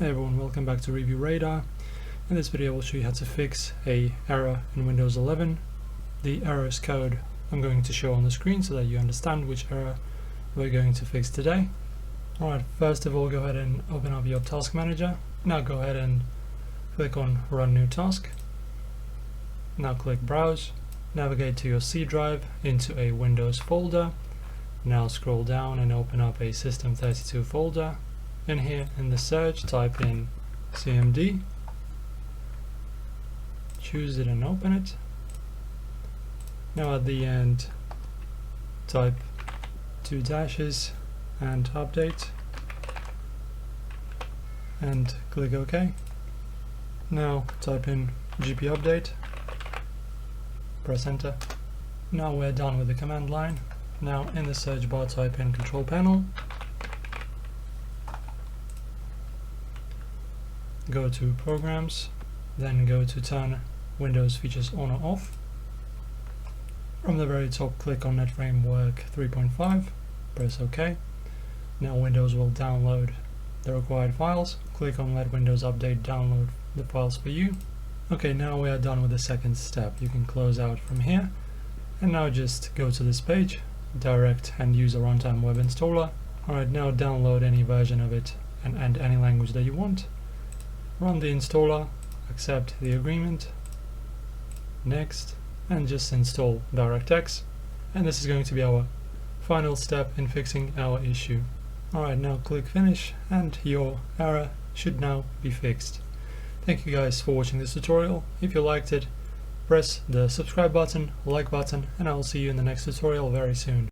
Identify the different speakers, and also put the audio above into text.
Speaker 1: Hey everyone, welcome back to Review Radar. In this video I will show you how to fix a error in Windows 11. The error's code I'm going to show on the screen so that you understand which error we're going to fix today. Alright, first of all go ahead and open up your task manager. Now go ahead and click on Run New Task. Now click Browse. Navigate to your C drive into a Windows folder. Now scroll down and open up a System32 folder. In here, in the search, type in CMD, choose it and open it. Now at the end, type 2 dashes and update, and click OK. Now type in GP update, press enter. Now we're done with the command line. Now in the search bar type in Control Panel, go to Programs, then go to Turn Windows Features On or Off. From the very top, click on Net Framework 3.5, press OK. Now Windows will download the required files. Click on Let Windows Update download the files for you. Okay, now we are done with the second step. You can close out from here. And now just go to this page, Direct and use a Runtime Web Installer. Alright, now download any version of it and any language that you want. Run the installer, accept the agreement, next, and just install DirectX. And this is going to be our final step in fixing our issue. Alright, now click Finish and your error should now be fixed. Thank you guys for watching this tutorial. If you liked it, press the subscribe button, like button, and I will see you in the next tutorial very soon.